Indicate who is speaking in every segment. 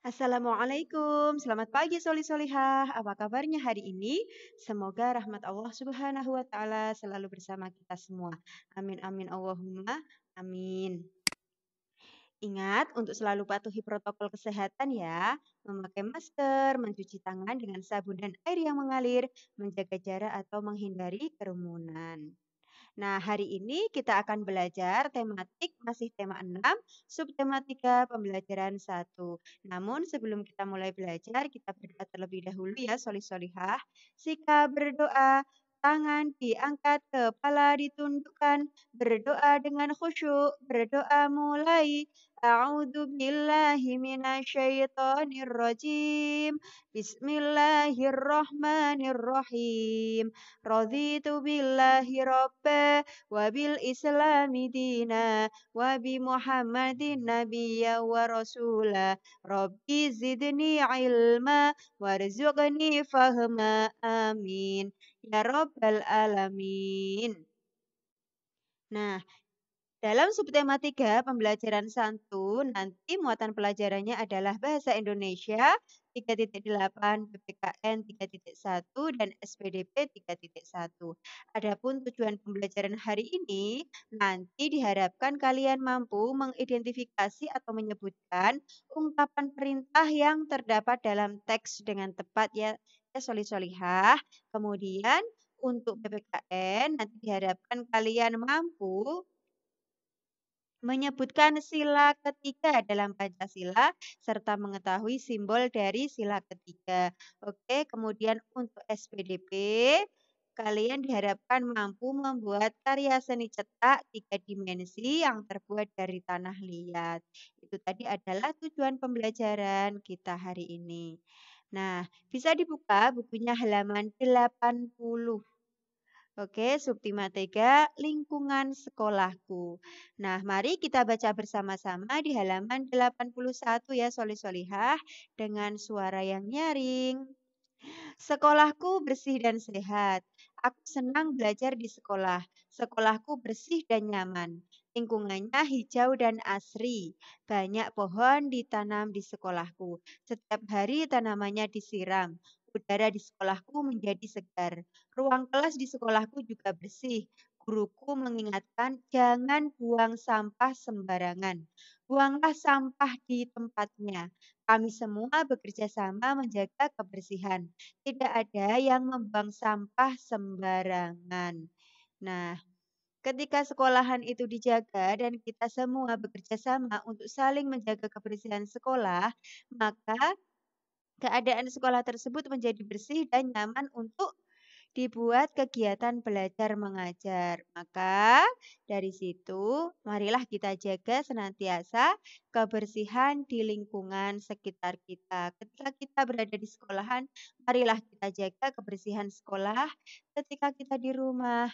Speaker 1: Assalamualaikum, selamat pagi Solihah. Apa kabarnya hari ini? Semoga rahmat Allah Subhanahu wa Ta'ala selalu bersama kita semua. Amin, amin, Allahumma amin. Ingat untuk selalu patuhi protokol kesehatan ya, memakai masker, mencuci tangan dengan sabun dan air yang mengalir, menjaga jarak atau menghindari kerumunan. Nah, hari ini kita akan belajar tematik masih tema 6, subtema 3, pembelajaran 1. Namun sebelum kita mulai belajar, kita berdoa terlebih dahulu ya, solih-solihah. Sikap berdoa, tangan diangkat, kepala ditundukkan, berdoa dengan khusyuk, berdoa mulai. A'udzu billahi minasyaitonir rajim. Bismillahirrahmanirrahim. Raditu billahi rabba wa bil islami dina wa bi muhammadin nabiyya wa rasula rabbi zidni ilma warzuqni fahma amin ya rabbal alamin. Nah, dalam subtema 3 pembelajaran santun, nanti muatan pelajarannya adalah Bahasa Indonesia 3.8, PPKN 3.1, dan SPDP 3.1. Adapun tujuan pembelajaran hari ini, nanti diharapkan kalian mampu mengidentifikasi atau menyebutkan ungkapan perintah yang terdapat dalam teks dengan tepat ya, ya solih-solihah. Kemudian untuk PPKN nanti diharapkan kalian mampu menyebutkan sila ketiga dalam Pancasila serta mengetahui simbol dari sila ketiga. Oke, kemudian untuk SPDP, kalian diharapkan mampu membuat karya seni cetak 3 dimensi yang terbuat dari tanah liat. Itu tadi adalah tujuan pembelajaran kita hari ini. Nah, bisa dibuka bukunya halaman 80. Oke, subtema 3, lingkungan sekolahku. Nah, mari kita baca bersama-sama di halaman 81 ya, solih-solihah, dengan suara yang nyaring. Sekolahku bersih dan sehat. Aku senang belajar di sekolah. Sekolahku bersih dan nyaman. Lingkungannya hijau dan asri. Banyak pohon ditanam di sekolahku. Setiap hari tanamannya disiram. Udara di sekolahku menjadi segar. Ruang kelas di sekolahku juga bersih. Guruku mengingatkan jangan buang sampah sembarangan. Buanglah sampah di tempatnya. Kami semua bekerja sama menjaga kebersihan. Tidak ada yang membuang sampah sembarangan. Nah, ketika sekolahan itu dijaga dan kita semua bekerja sama untuk saling menjaga kebersihan sekolah, maka keadaan sekolah tersebut menjadi bersih dan nyaman untuk dibuat kegiatan belajar mengajar. Maka dari situ, marilah kita jaga senantiasa kebersihan di lingkungan sekitar kita. Ketika kita berada di sekolahan, marilah kita jaga kebersihan sekolah. Ketika kita di rumah,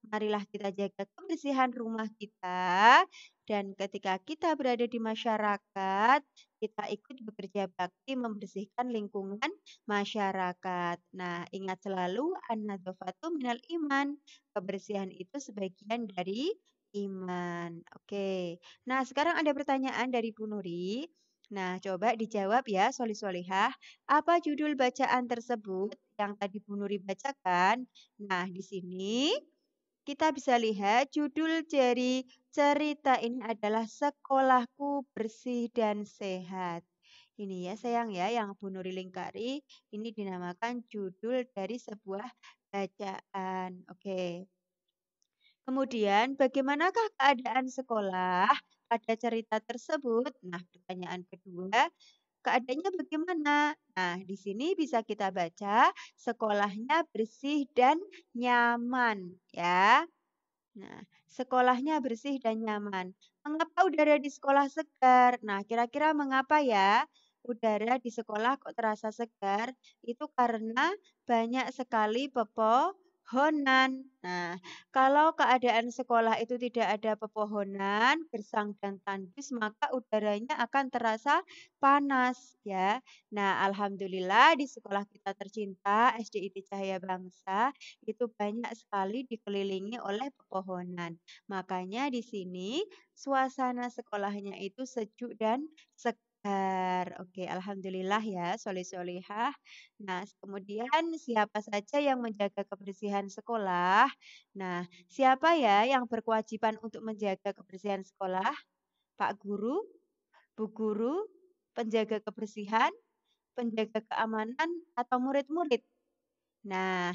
Speaker 1: marilah kita jaga kebersihan rumah kita. Dan ketika kita berada di masyarakat, kita ikut bekerja bakti membersihkan lingkungan masyarakat. Nah, ingat selalu an-nadzafatu minal iman. Kebersihan itu sebagian dari iman. Oke. Nah, sekarang ada pertanyaan dari Bu Nuri. Nah, coba dijawab ya, solih-solihah. Apa judul bacaan tersebut yang tadi Bu Nuri bacakan? Nah, di sini kita bisa lihat judul dari cerita ini adalah Sekolahku Bersih dan Sehat. Ini ya sayang ya yang Bu Nuri lingkari. Ini dinamakan judul dari sebuah bacaan. Oke. Kemudian bagaimanakah keadaan sekolah pada cerita tersebut? Nah, pertanyaan kedua, keadaannya bagaimana? Nah, di sini bisa kita baca sekolahnya bersih dan nyaman ya. Nah, sekolahnya bersih dan nyaman. Mengapa udara di sekolah segar? Nah, kira-kira mengapa ya? Udara di sekolah kok terasa segar? Itu karena banyak sekali pepohonan. Nah, kalau keadaan sekolah itu tidak ada pepohonan, gersang dan tandus, maka udaranya akan terasa panas ya. Nah, alhamdulillah di sekolah kita tercinta SDIT Cahaya Bangsa itu banyak sekali dikelilingi oleh pepohonan. Makanya di sini suasana sekolahnya itu sejuk dan segar. Benar. Oke, alhamdulillah ya, soleh-solehah. Nah, kemudian siapa saja yang menjaga kebersihan sekolah? Nah, siapa ya yang berkewajiban untuk menjaga kebersihan sekolah? Pak Guru, Bu Guru, penjaga kebersihan, penjaga keamanan, atau murid-murid? Nah,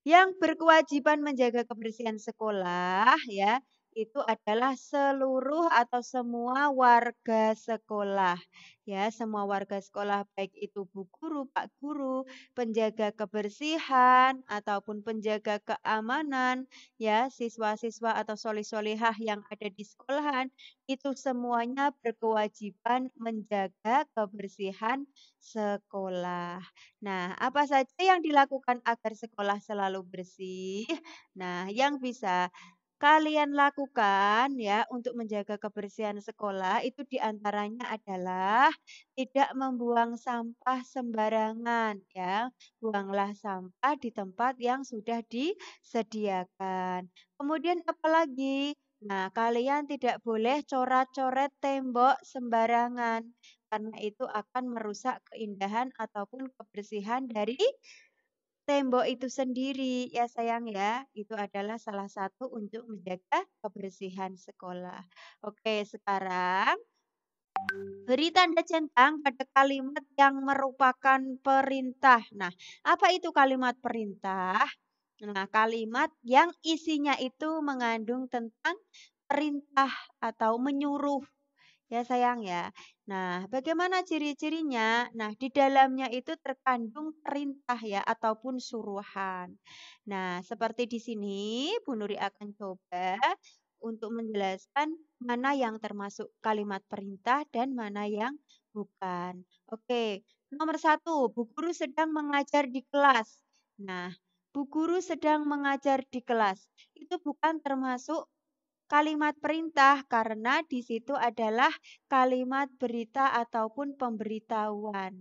Speaker 1: yang berkewajiban menjaga kebersihan sekolah ya, itu adalah seluruh atau semua warga sekolah. Ya, semua warga sekolah baik itu Bu Guru, Pak Guru, penjaga kebersihan ataupun penjaga keamanan, ya, siswa-siswa atau solih-solihah yang ada di sekolahan, itu semuanya berkewajiban menjaga kebersihan sekolah. Nah, apa saja yang dilakukan agar sekolah selalu bersih? Nah, yang bisa kalian lakukan ya untuk menjaga kebersihan sekolah itu diantaranya adalah tidak membuang sampah sembarangan ya. Buanglah sampah di tempat yang sudah disediakan. Kemudian apalagi? Nah, kalian tidak boleh coret-coret tembok sembarangan karena itu akan merusak keindahan ataupun kebersihan dari tembok itu sendiri ya sayang ya. Itu adalah salah satu untuk menjaga kebersihan sekolah. Oke, sekarang beri tanda centang pada kalimat yang merupakan perintah. Nah, apa itu kalimat perintah? Nah, kalimat yang isinya itu mengandung tentang perintah atau menyuruh. Ya sayang ya. Nah, bagaimana ciri-cirinya? Nah, di dalamnya itu terkandung perintah ya ataupun suruhan. Nah, seperti di sini Bu Nuri akan coba untuk menjelaskan mana yang termasuk kalimat perintah dan mana yang bukan. Oke, nomor satu, Bu Guru sedang mengajar di kelas. Nah, Bu Guru sedang mengajar di kelas. Itu bukan termasuk kalimat perintah karena di situ adalah kalimat berita ataupun pemberitahuan,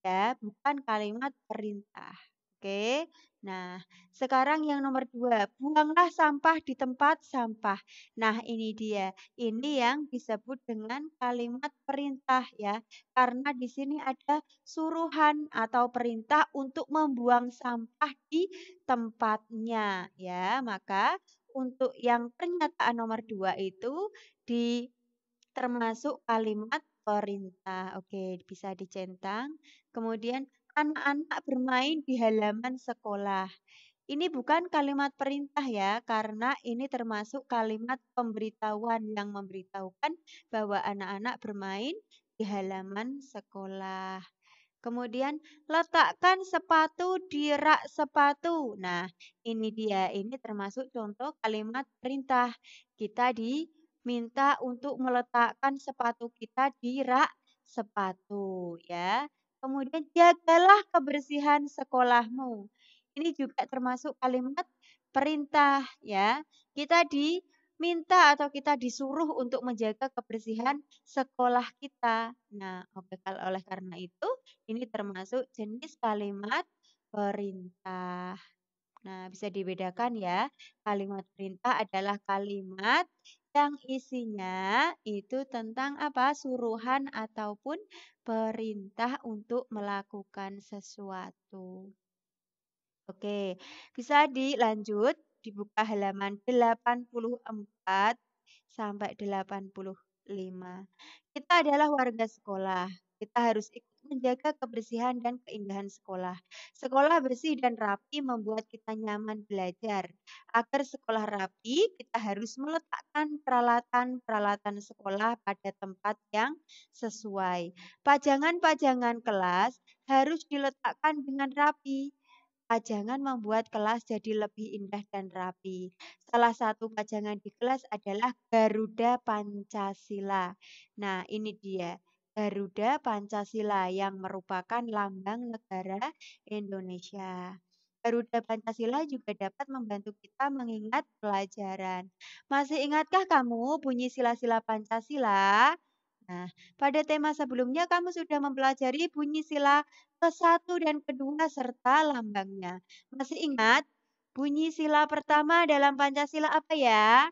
Speaker 1: ya, bukan kalimat perintah. Oke. Nah, sekarang yang nomor dua, buanglah sampah di tempat sampah. Nah, ini dia. Ini yang disebut dengan kalimat perintah ya. Karena di sini ada suruhan atau perintah untuk membuang sampah di tempatnya ya. Maka untuk yang pernyataan nomor 2 itu di termasuk kalimat perintah. Oke, bisa dicentang. Kemudian anak-anak bermain di halaman sekolah. Ini bukan kalimat perintah ya, karena ini termasuk kalimat pemberitahuan yang memberitahukan bahwa anak-anak bermain di halaman sekolah. Kemudian letakkan sepatu di rak sepatu. Nah, ini dia. Ini termasuk contoh kalimat perintah. Kita diminta untuk meletakkan sepatu kita di rak sepatu ya. Kemudian jagalah kebersihan sekolahmu. Ini juga termasuk kalimat perintah ya. Kita diminta atau kita disuruh untuk menjaga kebersihan sekolah kita. Nah, oke kalau oleh karena itu ini termasuk jenis kalimat perintah. Nah, bisa dibedakan ya. Kalimat perintah adalah kalimat yang isinya itu tentang apa? Suruhan ataupun perintah untuk melakukan sesuatu. Oke, bisa dilanjut dibuka halaman 84 sampai 85. Kita adalah warga sekolah. Kita harus ikut menjaga kebersihan dan keindahan sekolah. Sekolah bersih dan rapi membuat kita nyaman belajar. Agar sekolah rapi, kita harus meletakkan peralatan-peralatan sekolah pada tempat yang sesuai. Pajangan-pajangan kelas harus diletakkan dengan rapi. Pajangan membuat kelas jadi lebih indah dan rapi. Salah satu pajangan di kelas adalah Garuda Pancasila. Nah, ini dia. Garuda Pancasila yang merupakan lambang negara Indonesia. Garuda Pancasila juga dapat membantu kita mengingat pelajaran. Masih ingatkah kamu bunyi sila-sila Pancasila? Nah, pada tema sebelumnya kamu sudah mempelajari bunyi sila ke-1 dan kedua serta lambangnya. Masih ingat bunyi sila pertama dalam Pancasila apa ya?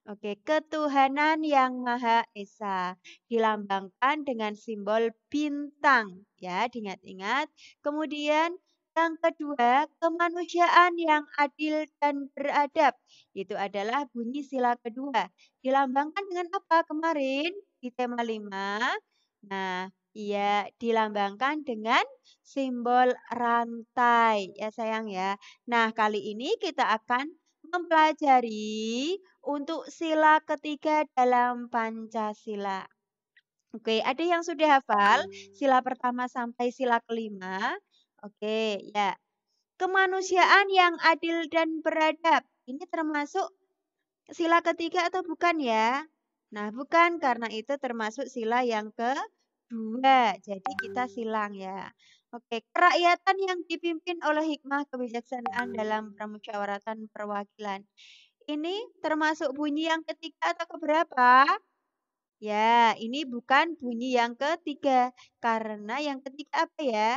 Speaker 1: Oke, ketuhanan yang Maha Esa dilambangkan dengan simbol bintang, ya, diingat-ingat. Kemudian yang kedua, kemanusiaan yang adil dan beradab. Itu adalah bunyi sila kedua. Dilambangkan dengan apa kemarin di tema 5? Nah, iya, dilambangkan dengan simbol rantai, ya sayang ya. Nah, kali ini kita akan mempelajari untuk sila ketiga dalam Pancasila. Oke, ada yang sudah hafal sila pertama sampai sila kelima? Oke, ya. Kemanusiaan yang adil dan beradab. Ini termasuk sila ketiga atau bukan ya? Nah, bukan karena itu termasuk sila yang kedua. Jadi kita silang ya. Oke, kerakyatan yang dipimpin oleh hikmah kebijaksanaan dalam permusyawaratan perwakilan. Ini termasuk bunyi yang ketiga atau keberapa? Ya, ini bukan bunyi yang ketiga. Karena yang ketiga apa ya?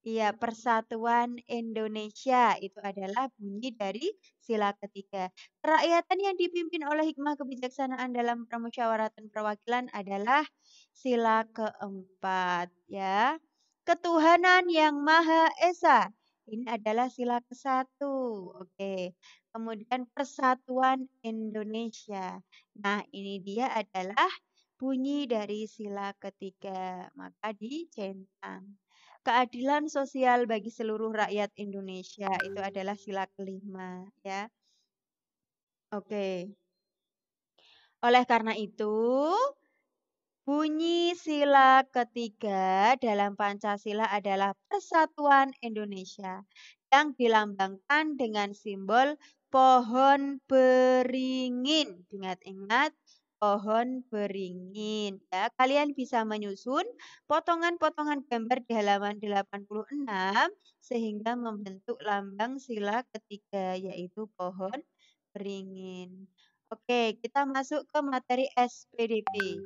Speaker 1: Iya, Persatuan Indonesia itu adalah bunyi dari sila ketiga. Kerakyatan yang dipimpin oleh hikmah kebijaksanaan dalam permusyawaratan perwakilan adalah sila keempat, ya. Ketuhanan yang Maha Esa. Ini adalah sila ke-1. Oke. Kemudian Persatuan Indonesia. Nah, ini dia adalah bunyi dari sila ketiga. Maka dicentang. Keadilan sosial bagi seluruh rakyat Indonesia itu adalah sila kelima ya. Oke. Oleh karena itu, bunyi sila ketiga dalam Pancasila adalah Persatuan Indonesia yang dilambangkan dengan simbol pohon beringin. Ingat-ingat pohon beringin ya. Kalian bisa menyusun potongan-potongan gambar di halaman 86 sehingga membentuk lambang sila ketiga yaitu pohon beringin. Oke, kita masuk ke materi SPDP.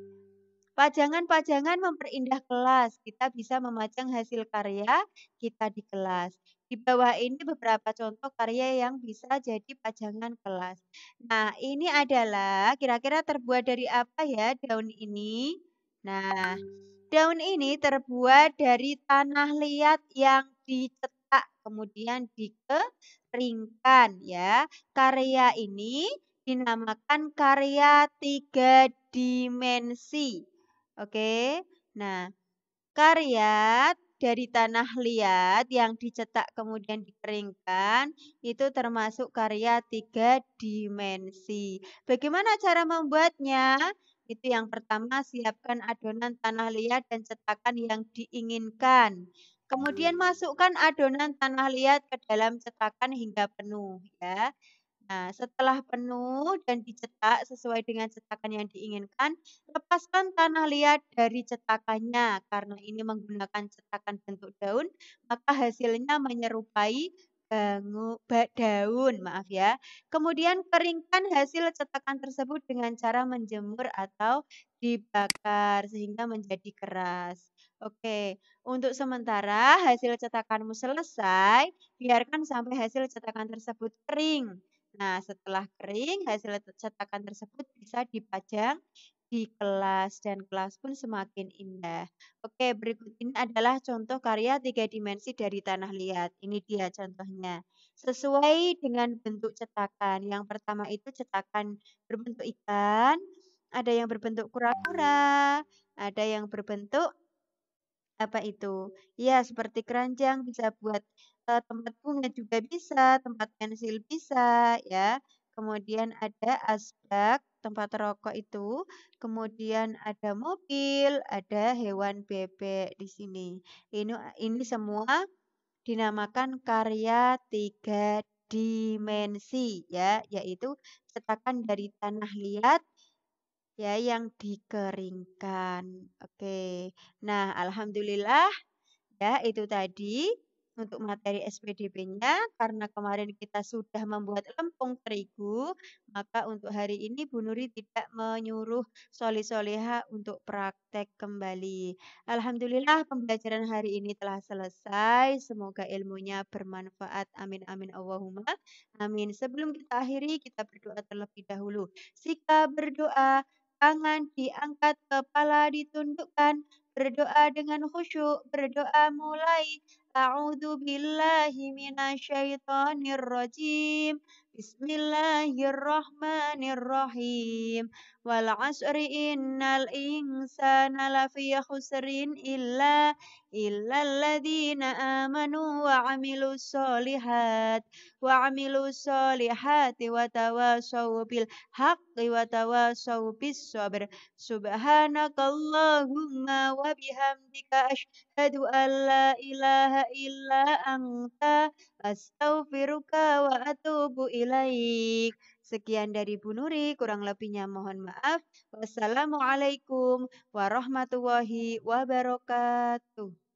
Speaker 1: Pajangan-pajangan memperindah kelas. Kita bisa memajang hasil karya kita di kelas. Di bawah ini beberapa contoh karya yang bisa jadi pajangan kelas. Nah, ini adalah kira-kira terbuat dari apa ya daun ini? Nah, daun ini terbuat dari tanah liat yang dicetak kemudian dikeringkan ya. Karya ini dinamakan karya tiga dimensi. Oke. Nah, karya dari tanah liat yang dicetak kemudian dikeringkan itu termasuk karya tiga dimensi. Bagaimana cara membuatnya? Itu yang pertama, siapkan adonan tanah liat dan cetakan yang diinginkan. Kemudian masukkan adonan tanah liat ke dalam cetakan hingga penuh ya. Nah, setelah penuh dan dicetak sesuai dengan cetakan yang diinginkan, lepaskan tanah liat dari cetakannya. Karena ini menggunakan cetakan bentuk daun, maka hasilnya menyerupai daun, maaf ya. Kemudian keringkan hasil cetakan tersebut dengan cara menjemur atau dibakar sehingga menjadi keras. Oke, untuk sementara hasil cetakanmu selesai, biarkan sampai hasil cetakan tersebut kering. Nah, setelah kering, hasil cetakan tersebut bisa dipajang di kelas dan kelas pun semakin indah. Oke, berikut ini adalah contoh karya tiga dimensi dari tanah liat. Ini dia contohnya. Sesuai dengan bentuk cetakan. Yang pertama itu cetakan berbentuk ikan, ada yang berbentuk kura-kura, ada yang berbentuk apa itu? Ya, seperti keranjang bisa buat, tempat bunga juga bisa, tempat pensil bisa, ya. Kemudian ada asbak, tempat rokok itu. Kemudian ada mobil, ada hewan bebek di sini. Ini semua dinamakan karya tiga dimensi, ya, yaitu cetakan dari tanah liat ya yang dikeringkan. Oke. Nah, alhamdulillah ya itu tadi untuk materi SPDP-nya, karena kemarin kita sudah membuat lempung terigu, maka untuk hari ini Bu Nuri tidak menyuruh Solih-Solihah untuk praktek kembali. Alhamdulillah pembelajaran hari ini telah selesai. Semoga ilmunya bermanfaat. Amin amin Allahumma. Amin. Sebelum kita akhiri, kita berdoa terlebih dahulu. Sikap berdoa, tangan diangkat, kepala ditundukkan. Berdoa dengan khusyuk, berdoa mulai. A'udzu billahi minasyaitonir rajim. Bismillahirrahmanirrahim. Wal 'asri innal insana lafi khusrin illal ladzina amanu wa 'amilus solihati wa tawassaw bil haqqi wa tawassaw bis sabr. Subhanakallahumma wa bihamdika asyhadu an la ilaha illa anta astaghfiruka wa atubu ilaik. Sekian dari Bu Nuri, kurang lebihnya mohon maaf. Wassalamualaikum warahmatullahi wabarakatuh.